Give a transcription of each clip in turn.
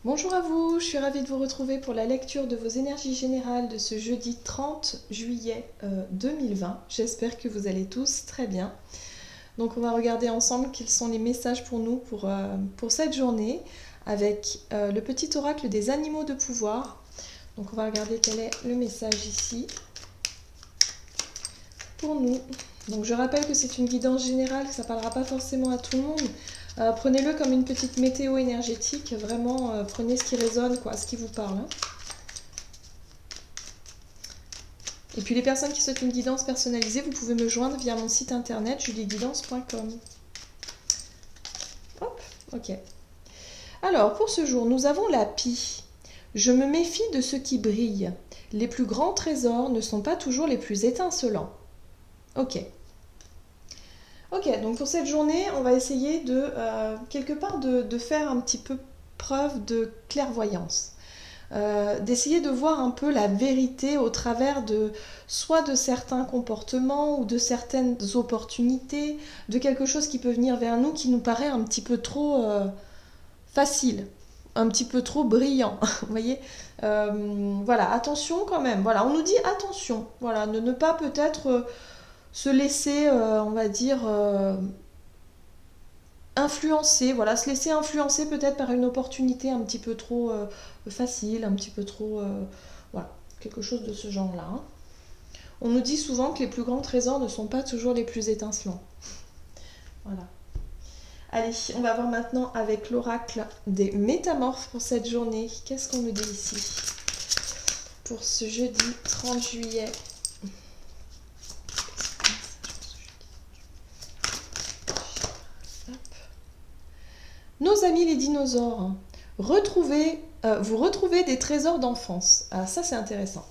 Bonjour à vous, je suis ravie de vous retrouver pour la lecture de vos énergies générales de ce jeudi 30 juillet 2020. J'espère que vous allez tous très bien. Donc on va regarder ensemble quels sont les messages pour nous pour cette journée avec le petit oracle des animaux de pouvoir. Donc on va regarder quel est le message ici pour nous. Donc je rappelle que c'est une guidance générale, que ça ne parlera pas forcément à tout le monde. Prenez-le comme une petite météo énergétique, vraiment prenez ce qui résonne, quoi, ce qui vous parle. Hein. Et puis les personnes qui souhaitent une guidance personnalisée, vous pouvez me joindre via mon site internet julieguidance.com. Hop, ok. Alors pour ce jour, nous avons la pie. Je me méfie de ce qui brille. Les plus grands trésors ne sont pas toujours les plus étincelants. Ok. Ok, donc pour cette journée, on va essayer de quelque part de faire un petit peu preuve de clairvoyance. D'essayer de voir un peu la vérité au travers de soit de certains comportements ou de certaines opportunités, de quelque chose qui peut venir vers nous qui nous paraît un petit peu trop facile, un petit peu trop brillant. Vous voyez, voilà, attention quand même. Voilà, on nous dit attention. Voilà, ne pas peut-être se laisser, on va dire, influencer, voilà, se laisser influencer peut-être par une opportunité un petit peu trop facile, un petit peu trop, voilà, quelque chose de ce genre-là. Hein. On nous dit souvent que les plus grands trésors ne sont pas toujours les plus étincelants. Voilà. Allez, on va voir maintenant avec l'oracle des métamorphes pour cette journée. Qu'est-ce qu'on nous dit ici pour ce jeudi 30 juillet? Nos amis les dinosaures, vous retrouvez des trésors d'enfance. Ah, ça c'est intéressant.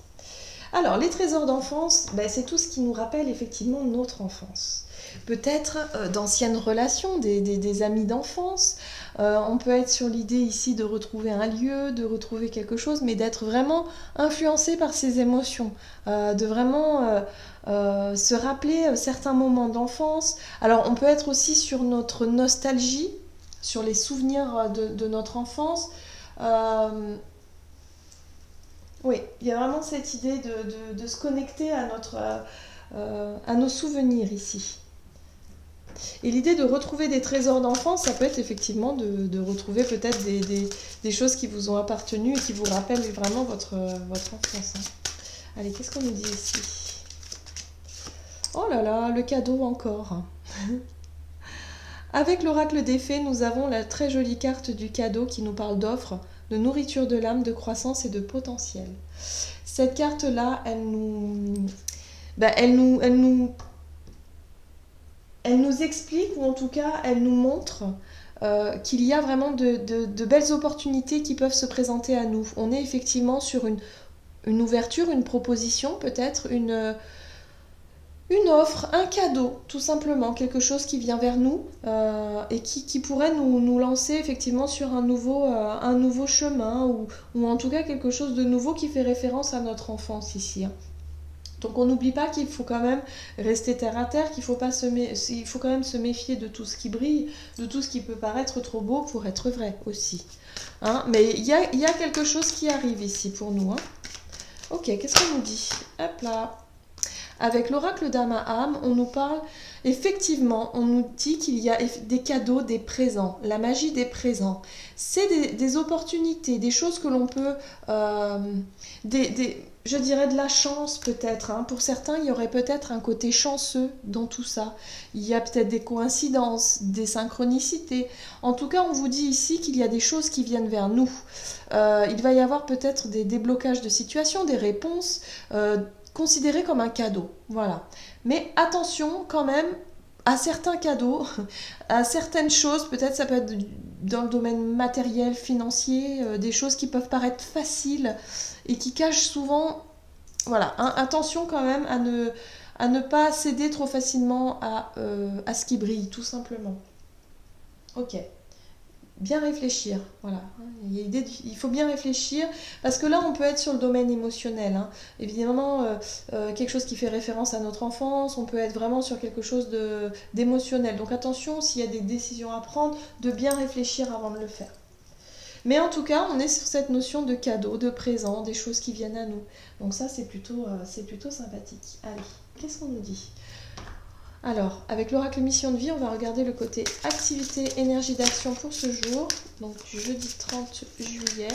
Alors, les trésors d'enfance, c'est tout ce qui nous rappelle effectivement notre enfance. Peut-être d'anciennes relations, des amis d'enfance. On peut être sur l'idée ici de retrouver un lieu, de retrouver quelque chose, mais d'être vraiment influencé par ses émotions, de vraiment se rappeler certains moments d'enfance. Alors, on peut être aussi sur notre nostalgie, sur les souvenirs de notre enfance. Euh, oui, il y a vraiment cette idée de se connecter à nos souvenirs ici. Et l'idée de retrouver des trésors d'enfance, ça peut être effectivement de retrouver peut-être des choses qui vous ont appartenu et qui vous rappellent vraiment votre enfance. Hein. Allez, qu'est-ce qu'on nous dit ici? Oh là là, le cadeau encore. Avec l'oracle des fées, nous avons la très jolie carte du cadeau qui nous parle d'offres, de nourriture de l'âme, de croissance et de potentiel. Cette carte-là, elle nous explique, ou en tout cas, elle nous montre qu'il y a vraiment de belles opportunités qui peuvent se présenter à nous. On est effectivement sur une ouverture, une proposition, peut-être une offre, un cadeau, tout simplement, quelque chose qui vient vers nous et qui pourrait nous lancer effectivement sur un nouveau chemin ou en tout cas quelque chose de nouveau qui fait référence à notre enfance ici. Hein. Donc on n'oublie pas qu'il faut quand même rester terre à terre, il faut quand même se méfier de tout ce qui brille, de tout ce qui peut paraître trop beau pour être vrai aussi. Hein. Mais il y a quelque chose qui arrive ici pour nous. Hein. Ok, qu'est-ce qu'on nous dit? Hop là. Avec l'oracle d'Amaham, on nous parle, effectivement, on nous dit qu'il y a des cadeaux, des présents, la magie des présents. C'est des opportunités, des choses que l'on peut... je dirais de la chance peut-être. Hein. Pour certains, il y aurait peut-être un côté chanceux dans tout ça. Il y a peut-être des coïncidences, des synchronicités. En tout cas, on vous dit ici qu'il y a des choses qui viennent vers nous. Il va y avoir peut-être des déblocages de situation, des réponses considéré comme un cadeau. Voilà. Mais attention quand même à certains cadeaux, à certaines choses, peut-être ça peut être dans le domaine matériel, financier, des choses qui peuvent paraître faciles et qui cachent souvent... Voilà, hein, attention quand même à ne pas céder trop facilement à ce qui brille, tout simplement. Ok. Bien réfléchir, voilà. Il faut bien réfléchir, parce que là, on peut être sur le domaine émotionnel. Hein. Évidemment, quelque chose qui fait référence à notre enfance, on peut être vraiment sur quelque chose d'émotionnel. Donc attention, s'il y a des décisions à prendre, de bien réfléchir avant de le faire. Mais en tout cas, on est sur cette notion de cadeau, de présent, des choses qui viennent à nous. Donc ça, c'est plutôt sympathique. Allez, qu'est-ce qu'on nous dit? Alors, avec l'oracle mission de vie, on va regarder le côté activité, énergie d'action pour ce jour, donc du jeudi 30 juillet.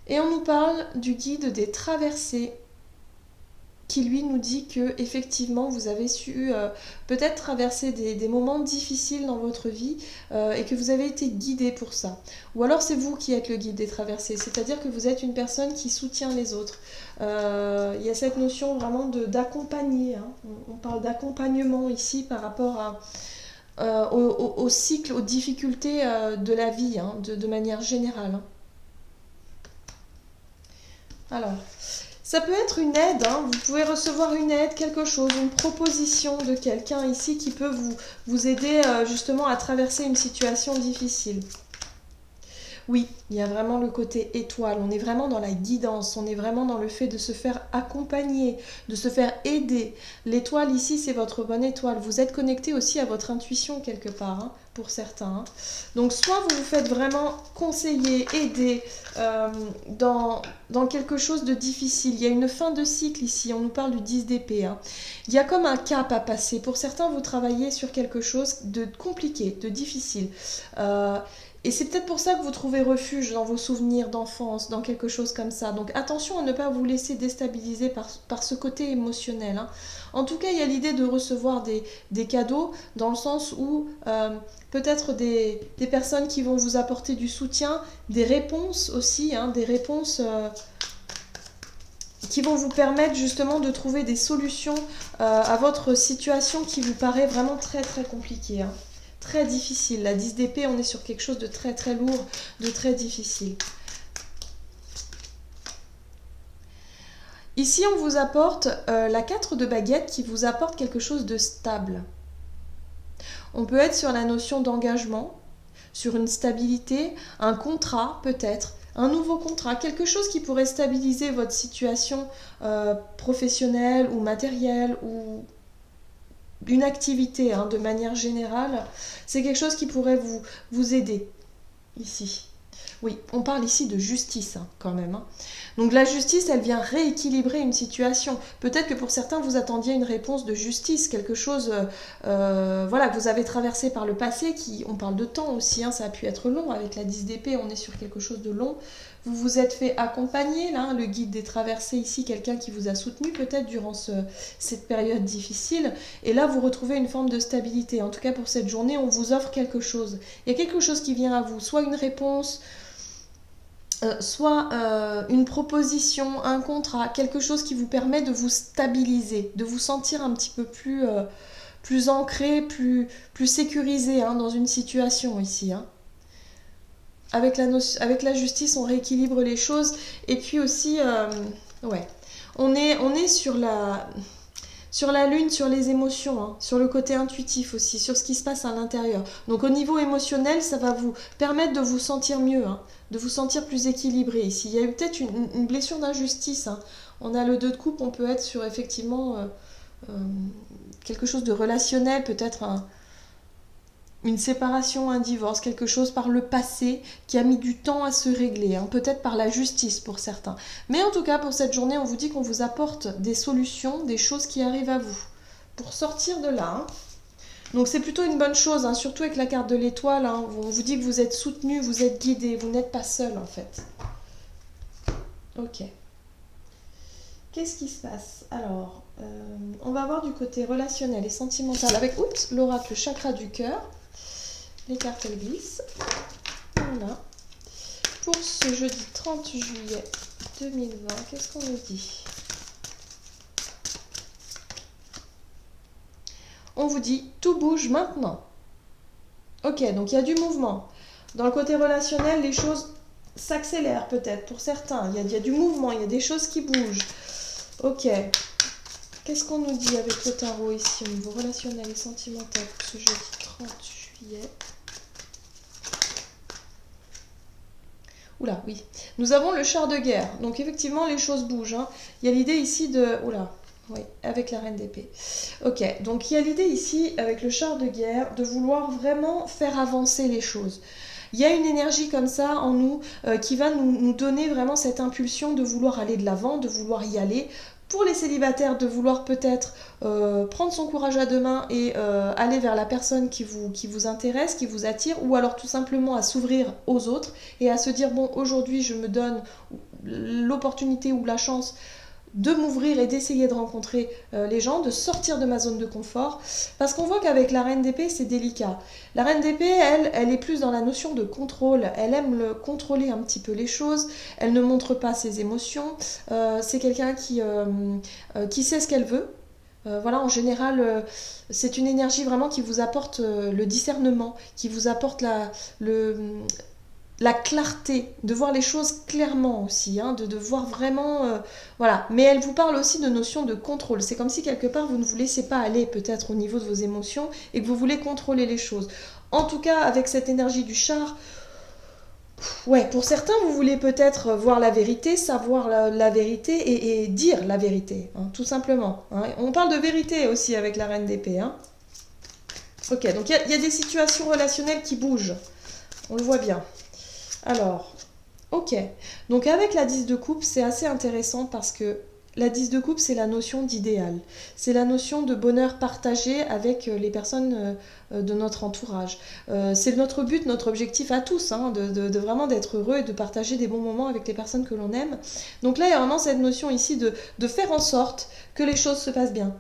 Et on nous parle du guide des traversées, qui lui nous dit que effectivement vous avez su peut-être traverser des moments difficiles dans votre vie et que vous avez été guidé pour ça. Ou alors c'est vous qui êtes le guide des traversées, c'est-à-dire que vous êtes une personne qui soutient les autres. Il y a cette notion vraiment d'accompagner, hein. On parle d'accompagnement ici par rapport au cycle, aux difficultés de la vie, hein, de manière générale. Hein. Alors... ça peut être une aide, hein. Vous pouvez recevoir une aide, quelque chose, une proposition de quelqu'un ici qui peut vous aider justement à traverser une situation difficile. Oui, il y a vraiment le côté étoile, on est vraiment dans la guidance, on est vraiment dans le fait de se faire accompagner, de se faire aider. L'étoile ici, c'est votre bonne étoile. Vous êtes connecté aussi à votre intuition quelque part, hein, pour certains. Hein. Donc soit vous vous faites vraiment conseiller, aider dans quelque chose de difficile. Il y a une fin de cycle ici, on nous parle du 10 d'épée. Hein. Il y a comme un cap à passer. Pour certains, vous travaillez sur quelque chose de compliqué, de difficile. Et c'est peut-être pour ça que vous trouvez refuge dans vos souvenirs d'enfance, dans quelque chose comme ça. Donc attention à ne pas vous laisser déstabiliser par ce côté émotionnel. Hein. En tout cas, il y a l'idée de recevoir des cadeaux, dans le sens où peut-être des personnes qui vont vous apporter du soutien, des réponses aussi, hein, des réponses qui vont vous permettre justement de trouver des solutions à votre situation qui vous paraît vraiment très très compliquée. Hein. Très difficile. La 10 d'épée, on est sur quelque chose de très très lourd, de très difficile. Ici, on vous apporte la 4 de baguette qui vous apporte quelque chose de stable. On peut être sur la notion d'engagement, sur une stabilité, un contrat peut-être, un nouveau contrat, quelque chose qui pourrait stabiliser votre situation professionnelle ou matérielle ou une activité hein, de manière générale. C'est quelque chose qui pourrait vous aider ici. Oui, on parle ici de justice hein, quand même. Hein. Donc la justice, elle vient rééquilibrer une situation. Peut-être que pour certains, vous attendiez une réponse de justice, quelque chose voilà, que vous avez traversé par le passé. On parle de temps aussi, hein, ça a pu être long. Avec la 10 d'épée, on est sur quelque chose de long. Vous vous êtes fait accompagner, là, le guide des traversées ici, quelqu'un qui vous a soutenu peut-être durant cette période difficile. Et là, vous retrouvez une forme de stabilité. En tout cas, pour cette journée, on vous offre quelque chose. Il y a quelque chose qui vient à vous, soit une réponse... soit une proposition, un contrat, quelque chose qui vous permet de vous stabiliser, de vous sentir un petit peu plus ancré, plus sécurisé hein, dans une situation ici. Hein. Avec la justice, on rééquilibre les choses. Et puis aussi, ouais, on est sur la lune, sur les émotions, hein, sur le côté intuitif aussi, sur ce qui se passe à l'intérieur. Donc au niveau émotionnel, ça va vous permettre de vous sentir mieux, hein, de vous sentir plus équilibré ici. Il y a eu peut-être une blessure d'injustice. Hein. On a le 2 de coupe, on peut être sur effectivement quelque chose de relationnel, peut-être une séparation, un divorce, quelque chose par le passé qui a mis du temps à se régler, hein, peut-être par la justice pour certains. Mais en tout cas, pour cette journée, on vous dit qu'on vous apporte des solutions, des choses qui arrivent à vous, pour sortir de là. Hein. Donc c'est plutôt une bonne chose, hein, surtout avec la carte de l'étoile, hein, on vous dit que vous êtes soutenu, vous êtes guidé, vous n'êtes pas seul en fait. Ok. Qu'est-ce qui se passe? Alors, on va voir du côté relationnel et sentimental avec l'oracle chakra du cœur. Les cartes elles glissent. Voilà. Pour ce jeudi 30 juillet 2020, qu'est-ce qu'on nous dit? On vous dit tout bouge maintenant. Ok, donc il y a du mouvement. Dans le côté relationnel, les choses s'accélèrent peut-être pour certains. Il y a du mouvement, il y a des choses qui bougent. Ok. Qu'est-ce qu'on nous dit avec le tarot ici au niveau relationnel et sentimental pour ce jeudi 30 juillet? Oula, oui. Nous avons le char de guerre. Donc effectivement, les choses bougent. Hein. Il y a l'idée ici de... Oula, oui, avec la reine d'épée. Ok, donc il y a l'idée ici, avec le char de guerre, de vouloir vraiment faire avancer les choses. Il y a une énergie comme ça en nous qui va nous donner vraiment cette impulsion de vouloir aller de l'avant, de vouloir y aller. Pour les célibataires, de vouloir peut-être prendre son courage à deux mains et aller vers la personne qui vous intéresse, qui vous attire, ou alors tout simplement à s'ouvrir aux autres et à se dire, bon, aujourd'hui je me donne l'opportunité ou la chance de m'ouvrir et d'essayer de rencontrer les gens, de sortir de ma zone de confort, parce qu'on voit qu'avec la reine d'épée, c'est délicat. La reine d'épée, elle est plus dans la notion de contrôle, elle aime contrôler un petit peu les choses, elle ne montre pas ses émotions, c'est quelqu'un qui sait ce qu'elle veut. Voilà, en général, c'est une énergie vraiment qui vous apporte le discernement, qui vous apporte la clarté, de voir les choses clairement aussi, hein, de voir vraiment... voilà. Mais elle vous parle aussi de notion de contrôle. C'est comme si quelque part vous ne vous laissez pas aller peut-être au niveau de vos émotions et que vous voulez contrôler les choses. En tout cas, avec cette énergie du char, ouais, pour certains, vous voulez peut-être voir la vérité, savoir la vérité et dire la vérité, hein, tout simplement. Hein. On parle de vérité aussi avec la reine d'épée. Hein. Ok, donc il y a des situations relationnelles qui bougent. On le voit bien. Alors, ok. Donc avec la 10 de coupe, c'est assez intéressant parce que la 10 de coupe, c'est la notion d'idéal. C'est la notion de bonheur partagé avec les personnes de notre entourage. C'est notre but, notre objectif à tous, hein, de vraiment d'être heureux et de partager des bons moments avec les personnes que l'on aime. Donc là, il y a vraiment cette notion ici de faire en sorte que les choses se passent bien.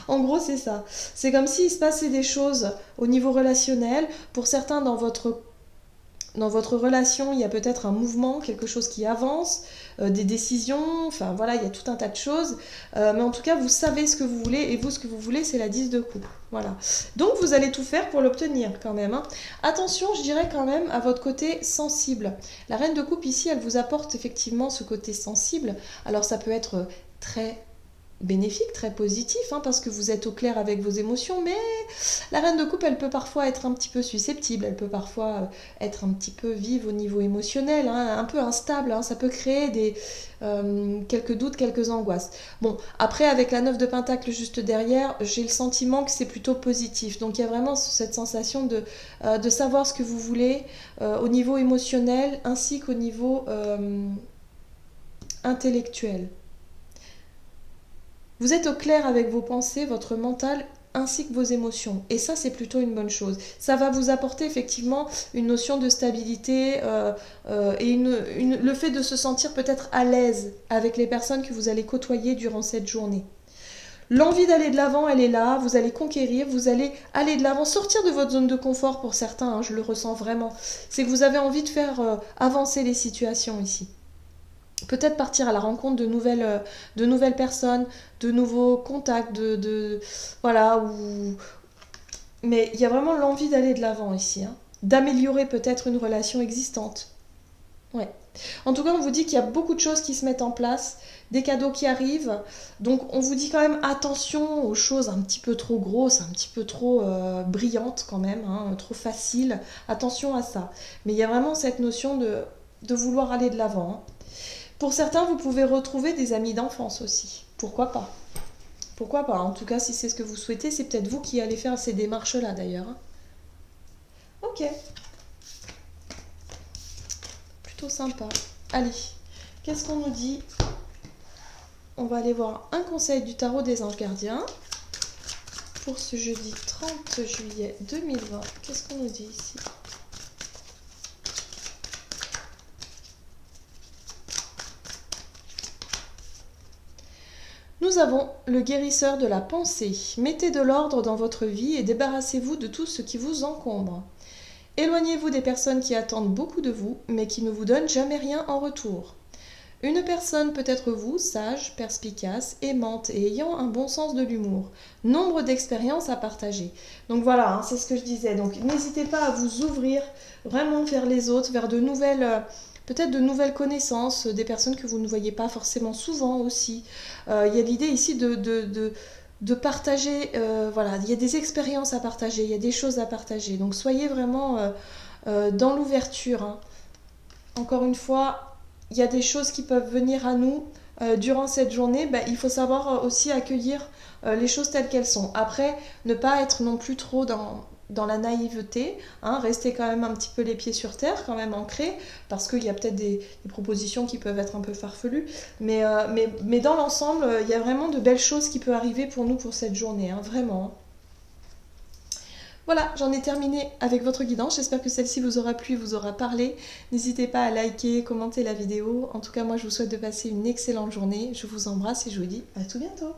En gros, c'est ça. C'est comme s'il se passait des choses au niveau relationnel. Pour certains, dans votre relation, il y a peut-être un mouvement, quelque chose qui avance, des décisions, enfin voilà, il y a tout un tas de choses. Mais en tout cas, vous savez ce que vous voulez, et vous, ce que vous voulez, c'est la 10 de coupe. Voilà. Donc, vous allez tout faire pour l'obtenir quand même. Hein. Attention, je dirais quand même à votre côté sensible. La reine de coupe, ici, elle vous apporte effectivement ce côté sensible. Alors, ça peut être très bénéfique, très positif, hein, parce que vous êtes au clair avec vos émotions, mais la reine de coupe, elle peut parfois être un petit peu susceptible, elle peut parfois être un petit peu vive au niveau émotionnel, hein, un peu instable, hein, ça peut créer quelques doutes, quelques angoisses. Bon, après, avec la 9 de pentacle juste derrière, j'ai le sentiment que c'est plutôt positif, donc il y a vraiment cette sensation de savoir ce que vous voulez au niveau émotionnel, ainsi qu'au niveau intellectuel. Vous êtes au clair avec vos pensées, votre mental ainsi que vos émotions. Et ça, c'est plutôt une bonne chose. Ça va vous apporter effectivement une notion de stabilité et le fait de se sentir peut-être à l'aise avec les personnes que vous allez côtoyer durant cette journée. L'envie d'aller de l'avant, elle est là, vous allez conquérir, vous allez aller de l'avant, sortir de votre zone de confort pour certains, hein, je le ressens vraiment. C'est que vous avez envie de faire avancer les situations ici. Peut-être partir à la rencontre de nouvelles personnes, de nouveaux contacts, voilà, mais il y a vraiment l'envie d'aller de l'avant ici, hein, d'améliorer peut-être une relation existante. Ouais. En tout cas, on vous dit qu'il y a beaucoup de choses qui se mettent en place, des cadeaux qui arrivent, donc on vous dit quand même attention aux choses un petit peu trop grosses, un petit peu trop brillantes quand même, hein, trop faciles, attention à ça. Mais il y a vraiment cette notion de vouloir aller de l'avant, hein. Pour certains, vous pouvez retrouver des amis d'enfance aussi. Pourquoi pas? Pourquoi pas? En tout cas, si c'est ce que vous souhaitez, c'est peut-être vous qui allez faire ces démarches-là d'ailleurs. Hein. Ok. Plutôt sympa. Allez, qu'est-ce qu'on nous dit? On va aller voir un conseil du tarot des anges gardiens. Pour ce jeudi 30 juillet 2020, qu'est-ce qu'on nous dit ici? Nous avons le guérisseur de la pensée. Mettez de l'ordre dans votre vie et débarrassez-vous de tout ce qui vous encombre. Éloignez-vous des personnes qui attendent beaucoup de vous, mais qui ne vous donnent jamais rien en retour. Une personne peut être vous, sage, perspicace, aimante et ayant un bon sens de l'humour. Nombre d'expériences à partager. Donc voilà, hein, c'est ce que je disais. Donc n'hésitez pas à vous ouvrir vraiment vers les autres, vers de nouvelles... peut-être de nouvelles connaissances, des personnes que vous ne voyez pas forcément souvent aussi. Il y a l'idée ici de partager, voilà, il y a des expériences à partager, il y a des choses à partager. Donc soyez vraiment dans l'ouverture. Hein. Encore une fois, il y a des choses qui peuvent venir à nous durant cette journée. Il faut savoir aussi accueillir les choses telles qu'elles sont. Après, ne pas être non plus trop dans la naïveté, hein, rester quand même un petit peu les pieds sur terre, quand même ancrés, parce qu'il y a peut-être des propositions qui peuvent être un peu farfelues, mais dans l'ensemble, il y a vraiment de belles choses qui peuvent arriver pour nous pour cette journée, hein, vraiment. Voilà, j'en ai terminé avec votre guidance. J'espère que celle-ci vous aura plu, vous aura parlé. N'hésitez pas à liker, commenter la vidéo. En tout cas, moi, je vous souhaite de passer une excellente journée. Je vous embrasse et je vous dis à tout bientôt.